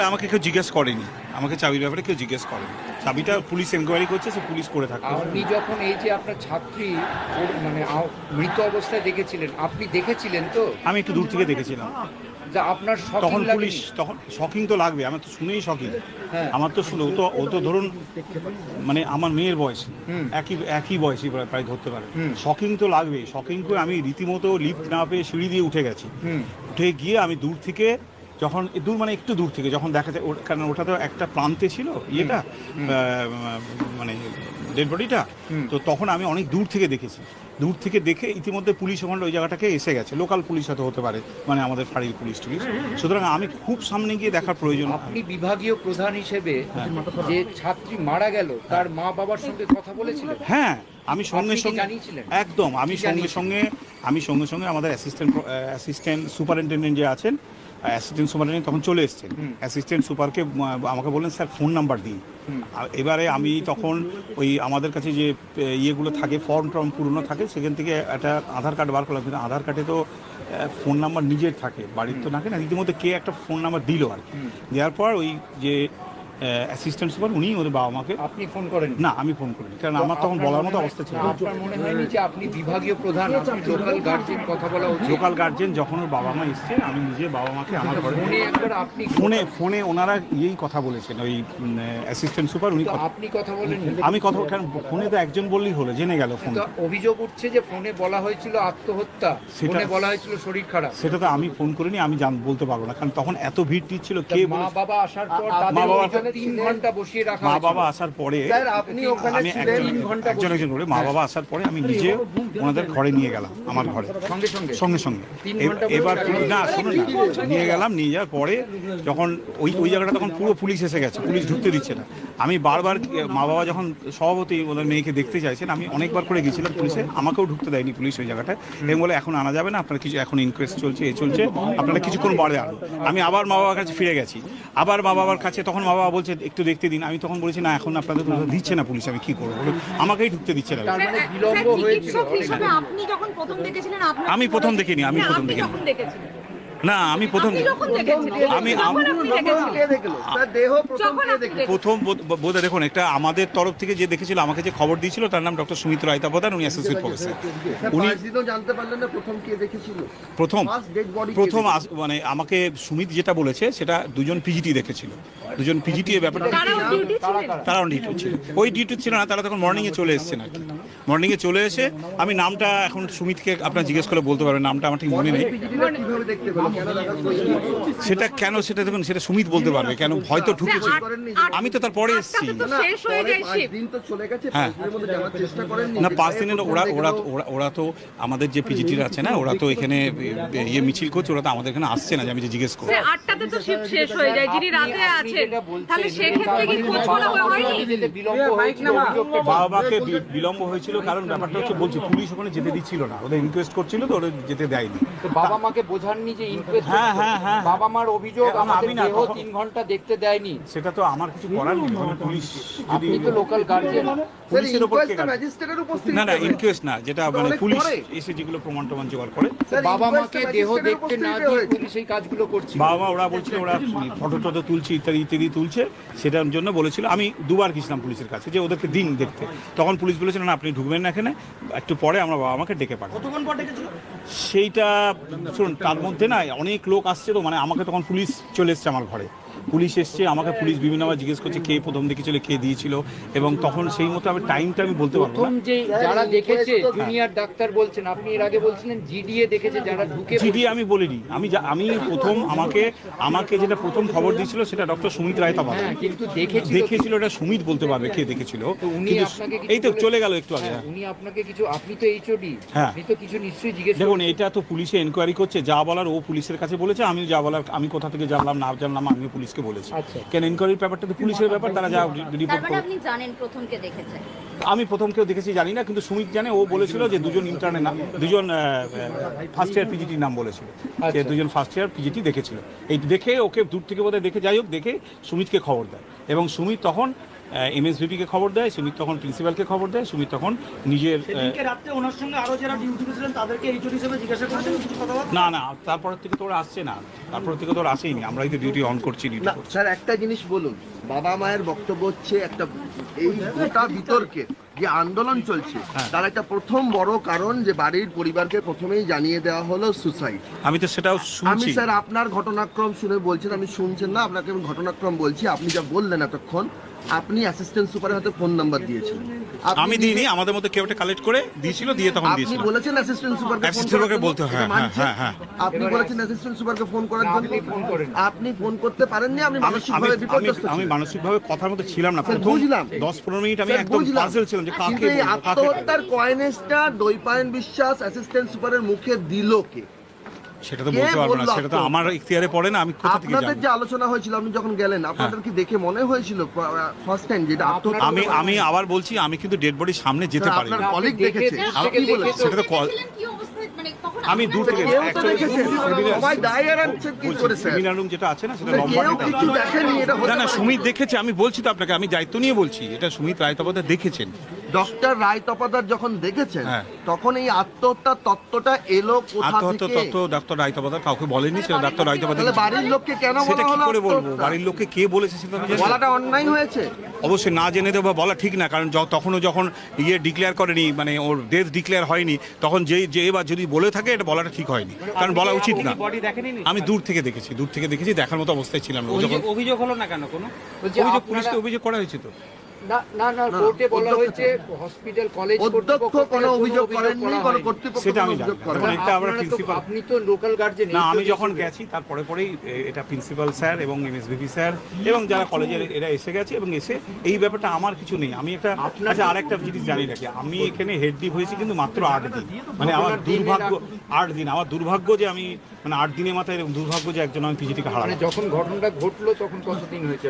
ব্যাপারে আমাকে কেউ জিজ্ঞেস করেনি, আমাকে চাবির ব্যাপারে কেউ জিজ্ঞেস করেনি। চাবিটা পুলিশ এনকোয়ারি করছে, সে পুলিশ করে থাকে। আপনি যখন এই যে আপনার ছাত্রী মানে মৃত অবস্থায় দেখেছিলেন, আপনি দেখেছিলেন তো? আমি একটু দূর থেকে দেখেছিলাম। যা আপনার তখন পুলিশ, তখন শকিং তো লাগবে, আমার তো শুনেই শকিং। আমার তো শুনে ও তো ধরুন মানে আমার মেয়ের বয়স, একই বয়সী প্রায় ধরতে পারে। শকিং তো লাগবে, শকিং করে আমি রীতিমতো লিফট না পেয়ে সিঁড়ি দিয়ে উঠে গেছি। উঠে গিয়ে আমি দূর থেকে যখন দূর মানে একটু দূর থেকে যখন দেখা যায়, কারণ ওটা তো একটা প্রান্তে ছিল ইয়েটা মানে ডেড বডিটা, তো তখন আমি অনেক দূর থেকে দেখেছি। দূর থেকে দেখে ইতিমধ্যে পুলিশ ওখানে ওই জায়গাটাকে এসে গেছে, লোকাল পুলিশ হতে পারে, মানে আমাদের ফাঁড়ির পুলিশ টুলিশ। সুতরাং আমি খুব সামনে গিয়ে দেখার প্রয়োজন। আপনি বিভাগীয় প্রধান হিসেবে যে ছাত্রী মারা গেল তার মা বাবার সঙ্গে কথা বলেছিলেন? হ্যাঁ, আমি সঙ্গে সঙ্গে জানিয়েছিলেন? একদম আমি সঙ্গে সঙ্গে আমাদের অ্যাসিস্ট্যান্ট সুপারিনটেন্ডেন্ট যে আছেন, অ্যাসিস্ট্যান্ট সুপারিনটেন্ডেন্ট তখন চলে এসেছেন। অ্যাসিস্ট্যান্ট সুপারকে আমাকে বললেন স্যার ফোন নাম্বার দিন। এবারে আমি তখন ওই আমাদের কাছে যে ইয়েগুলো থাকে, ফর্ম পুরনো থাকে, সেখান থেকে একটা আধার কার্ড বার করলাম, কিন্তু আধার কার্ডে তো ফোন নাম্বার নিজের থাকে, বাড়ির তো থাকে না। ইতিমধ্যে কে একটা ফোন নাম্বার দিল আর কি। দেওয়ার পর ওই যে অ্যাসিস্ট্যান্ট সুপার উনি ওদের বাবা মাকে। আপনি ফোন করেন? না, আমি ফোন করিনি, কারণ আমার তখন বলার মতো অবস্থা ছিল। আপনার মনে হয়নি যে আপনি বিভাগীয় প্রধান, আপনি লোকাল গার্জিয়ান কথা বলা উচিত? লোকাল গার্জিয়ান যখন ওর বাবা মা এসছে, আমি নিজে বাবা মাকে আমার ঘরে ফোনে একবার আপনি ফোনে ওনারা ইয়েই কথা বলেছেন, ওই অ্যাসিস্ট্যান্ট সুপার উনি। আপনি কথা বলেন? আমি কথা, কারণ ফোনে তো একজন বললেই হলো, জেনে গেল ফোন। অভিযোগ উঠছে যে ফোনে বলা হয়েছিল আত্মহত্যা, ফোনে বলা হয়েছিল শরীর খারাপ। সেটা তো আমি ফোন করিনি, আমি বলতে পারবো না, কারণ তখন এত ভিড় ছিল। কে মা বাবা আসার পর তাদের 3 ঘন্টা বসিয়ে রাখা মা বাবা আসার পরে আমি একজন করে মা বাবা আসার পরে আমি নিজে ওনাদের ঘরে নিয়ে গেলাম, আমার ঘরে সঙ্গে সঙ্গে। এবার না শুনুন না, নিয়ে গেলাম, নিয়ে যাওয়ার পরে যখন ওই জায়গাটা তখন পুরো পুলিশ এসে গেছে, পুলিশ ঢুকতে দিচ্ছে না। আমি বারবার মা বাবা যখন স্বভাবতই ওদের মেয়েকে দেখতে চাইছেন, আমি অনেকবার করে গেছিলাম পুলিশে, আমাকেও ঢুকতে দেয়নি পুলিশ ওই জায়গাটায়। এবং বলে এখন আনা যাবে না, আপনার কিছু এখন ইনকোয়েস্ট চলছে, চলছে, আপনারা কিছুক্ষণ বাড়ে আনুন। আমি আবার মা বাবার কাছে ফিরে গেছি, আবার মা বাবার কাছে, তখন মা বাবা বলছে একটু দেখতে দিন। আমি তখন বলেছি না, এখন আপনাদের দিচ্ছে না পুলিশ, আমি কি করবো, আমাকেই ঢুকতে দিচ্ছে না। আমি প্রথম দেখিনি, না আমি প্রথম বোধহয় দেখুন, একটা আমাদের তরফ থেকে যে দেখেছিল, আমাকে যে খবর দিয়েছিল তার নাম ডক্টর সুমিত্র রায়তা প্রধান, উনি অ্যাসোসিয়েট প্রফেসর। উনি জানতে পারলেন না প্রথম কে দেখেছিল? প্রথম মানে আমাকে সুমিত যেটা বলেছে, সেটা দুজন পিজিটি দেখেছিল, দুজন পিজিটি এর ব্যাপারটা তারা ডিউটি ছিল, ওই ডিউটি ছিল না, তারা তখন মর্নিংয়ে চলে এসেছেন আর কি। মর্নিংয়ে চলে এসে আমি নামটা এখন সুমিতকে আপনার জিজ্ঞেস করে বলতে পারবেন, নামটা আমার ঠিক মনে নেই। সেটা কেন, সেটা দেখুন, সেটা সুমিত বলতে পারবে কেন, হয়তো ঢুকেছে, আমি তো তারপরে এসেছি। হ্যাঁ না, 5 দিনের ওরা তো আমাদের যে পিজিটির আছে না, ওরা তো এখানে ইয়ে মিছিল করছে, ওরা তো আমাদের এখানে আসছে না যে আমি যে জিজ্ঞেস করবো। 8টাতে তো শিফট শেষ হয়ে যায়, যিনি রাতে আছেন, তাহলে সেই ক্ষেত্রে কি খোঁজ করা হয়নি? বাবাকে বিলম্ব হয়েছিল, কারণ ব্যাপারটা হচ্ছে, বলছি পুলিশ ওখানে যেতে দিচ্ছিল না, ওদের ইনকোয়েস্ট করছিল তো, ওদের যেতে দেয়নি। বাবা মাকে বোঝাননি যে ইনকোয়েস্ট? হ্যাঁ, বাবা মার অভিযোগ আমাদের দেহ 3 ঘন্টা দেখতে দেয়নি। সেটা তো আমার কিছু করার নেই, পুলিশ আপনি তো লোকাল গার্জিয়ান, পুলিশের উপর না ইনকোয়েস্ট না, যেটা মানে পুলিশ এসে যেগুলো প্রমাণ জোগাড় করে। বাবা মাকে দেহ দেখতে না দিয়ে পুলিশ এই কাজগুলো করছে। বাবা মা ওরা বলছিল, ওরা ফটো টটো তুলছে, ইত্যাদি তুলছে, সেটার জন্য বলেছিল। আমি দুবার গেছিলাম পুলিশের কাছে যে ওদেরকে দিন দেখতে, তখন পুলিশ বলেছিল না, আপনি ঢুকবেন না এখানে, একটু পরে আমরা বাবা মাকে ডেকে পাঠাবো। সেইটা শুনুন, তার মধ্যে না অনেক লোক আসছে, তো মানে আমাকে তখন পুলিশ চলে এসছে আমার ঘরে, পুলিশ এসছে, আমাকে পুলিশ বিভিন্নবার জিজ্ঞেস করছে কে প্রথম দেখেছিল, কে দিয়েছিল, এবং তখন সেই মতো আমি টাইমটা আমি বলতে পারবো না। যে যারা দেখেছে জুনিয়র ডাক্তার বলছেন, আপনি এর আগে বলছিলেন জিডিএ দেখেছে, যারা ঢুকে। জিডিএ আমি বলিনি, আমি প্রথম আমাকে যেটা প্রথম খবর দিয়েছিল সেটা ডক্টর সুমিত রায়তা বলেন, কিন্তু দেখেছিল এটা সুমিত বলতে পারবে কে দেখেছিল। এই তো চলে গেল একটু আগে। উনি আপনাকে কিছু, আপনি তো এইচওডি, হ্যাঁ, আপনি তো কিছু নিশ্চয়ই জিজ্ঞেস দেখুন, এটা তো পুলিশে এনকোয়ারি করছে, যা বলার ও পুলিশের কাছে বলেছে, আমি যা বলার আমি কোথা থেকে জানলাম না জানলাম আমি পুলিশকে বলেছি। কেন এনকোয়ারির ব্যাপারটা তো পুলিশের ব্যাপার, তারা যা রিপোর্ট করে। আপনি জানেন প্রথম কে দেখেছে? আমি প্রথম কেউ দেখেছি জানি না, কিন্তু সুমিত জানে, ও বলেছিল যে দুজন ইন্টার্নের নাম, দুজন ফার্স্ট ইয়ার পিজিটির নাম বলেছিল, যে দুজন ফার্স্ট ইয়ার পিজিটি দেখেছিল। এই দেখে ওকে দূর থেকে বোধহয় দেখে, যাই হোক দেখে সুমিতকে খবর দেয়, এবং সুমিত তখন এমএসভিপিকে খবর দেয়, সুমিত তখন প্রিন্সিপালকে খবর দেয়, সুমিত তখন নিজের সেদিনকে রাত্রে ওনার সঙ্গে আরো যারা ডিউটিতে ছিলেন তাদেরকে এইচওডি হিসেবে জিজ্ঞাসা করেছেন কিছু কথাবার্তা? না তারপর থেকে তো ওরা আসছে না, তারপর থেকে তো ওরা আসেইনি, আমরাই তো ডিউটি অন করছি ডিউটি না স্যার, একটা জিনিস বলুন, বাবা মায়ের বক্তব্য হচ্ছে একটা এই গোটা বিতর্কে যে আন্দোলন চলছে তার একটা প্রথম বড় কারণ যে বাড়ির পরিবারকে প্রথমেই জানিয়ে দেওয়া হলো সুসাইড। আমি তো সেটাও আমি শুনছি। স্যার আপনার ঘটনাক্রম শুনে বলছেন, আমি শুনছেন না, আপনাকে আমি ঘটনাক্রম বলছি। আপনি যা বললেন এতক্ষণ, আপনি অ্যাসিস্ট্যান্ট সুপারের হাতে ফোন নাম্বার দিয়েছিলেন। আপনি আমি দিইনি, আমাদের মধ্যে কেউ একটা কালেক্ট করে দিয়েছিল, দিয়ে তখন আপনি দিয়েছিল। বলেছেন অ্যাসিস্ট্যান্ট সুপারকে ফোন Assistant সুপারকে বলতে, হ্যাঁ, হ্যাঁ। আপনি বলেছেন অ্যাসিস্ট্যান্ট সুপারকে ফোন করার জন্য। আপনি ফোন করেন। আপনি ফোন করতে পারেননি, আপনি আমি মানসিকভাবে বিপর্যস্ত আমি ছিলেন। মানসিকভাবে কথার মধ্যে ছিলাম না। স্যার, প্রথম বুঝলাম। 10-15 মিনিট আমি স্যার, একদম বুঝলাম। পাজল ছিলাম যে কাকে কিন্তু এই বলবো, কাকে বলবো। আত্মহত্যার কয়েনেসটা দৈপায়ন বিশ্বাস অ্যাসিস্ট্যান্ট সুপারের মুখে দিল কে? সেটা তো কে বলতে পারবো না, বললো সেটা তো আপনাকে? আমার ইখতিয়ারে পড়ে না, আমি কোথা থেকে আপনাদের জানবো। যে আলোচনা হয়েছিল, আপনি যখন গেলেন, আপনাদের কি দেখে মনে হয়েছিল ফার্স্ট টাইম যেটা আত্মহত্যা? আমি আবার বলছি, আমি কিন্তু ডেড বডির সামনে যেতে স্যার, পারি আপনার না। কলিগ দেখেছে, আপনি কি বলেছে? সেটা তো আমি দূর থেকে কেউ তো actually দেখেছে, seminar- সবাই দায় এড়াচ্ছেন কি করে স্যার? সেমিনার রুম যেটা আছে না, সেটা স্যার, লম্বা কেউ একটা- কিছু দেখেনি, এটা হতে না পারে। সুমিত দেখেছে, আমি বলছি তো আপনাকে, আমি দায়িত্ব নিয়ে বলছি, এটা সুমিত রায় তপদা দেখেছেন। ডক্টর রায় তপাদার যখন দেখেছেন, হ্যাঁ। তখন এই আত্মহত্যার তত্ত্বটা এলো কোথা আত্মহত্যা থেকে? তত্ত্ব ডাক্তার রায় তপদা কাউকে বলেনি, সেটা ডাক্তার রায় তপদা তাহলে বাড়ির লোককে কেন সেটা বলা কি হলো করে বলবো, আত্মহত্যা? বাড়ির লোককে কে বলেছে সেটা আমি জানি না। বলাটা অন্যায় হয়েছে। অবশ্যই না জেনে দেবো বলা ঠিক না, কারণ তখনও যখন ডিক্লেয়ার করেনি, মানে ওর ডেথ ডিক্লেয়ার হয়নি, তখন যে এবার যদি বলে থাকে এটা বলাটা ঠিক হয়নি, কারণ বলা উচিত না। বডি দেখেনি? আমি দূর থেকে দেখেছি, দেখার মতো অবস্থায় ছিলাম না। ও যখন অভিযোগ হলো না কেন কোনো? বলছি অভিযোগ, পুলিশকে অভিযোগ করা হয়েছে তো। না কোর্টে বলা হয়েছে হসপিটাল কলেজ অধ্যক্ষ কোনো অভিযোগ করেননি, কোনো কর্তৃপক্ষ সেটা কোনো আমি অভিযোগ জানি না। করেন। এখন এটা আমরা প্রিন্সিপাল, আপনি তো লোকাল গার্জেন। না আমি যখন গেছি তারপরে পরেই এটা প্রিন্সিপাল স্যার এবং এমএসভিপি স্যার এবং যারা কলেজের এরা এসে গেছে, এবং এসে এই ব্যাপারটা আমার কিছু নেই। আমি একটা আচ্ছা আরেকটা জিনিস জানি রাখি, আমি এখানে হেড ডিপ হয়েছি কিন্তু মাত্র 8 দিন, মানে আমার দুর্ভাগ্য 8 দিন, আমার দুর্ভাগ্য যে আমি মানে 8 দিনের মাথায় এরকম দুর্ভাগ্য যে একজন আমি পিজিটিকে হারালাম। মানে যখন ঘটনাটা ঘটলো তখন কতদিন হয়েছে?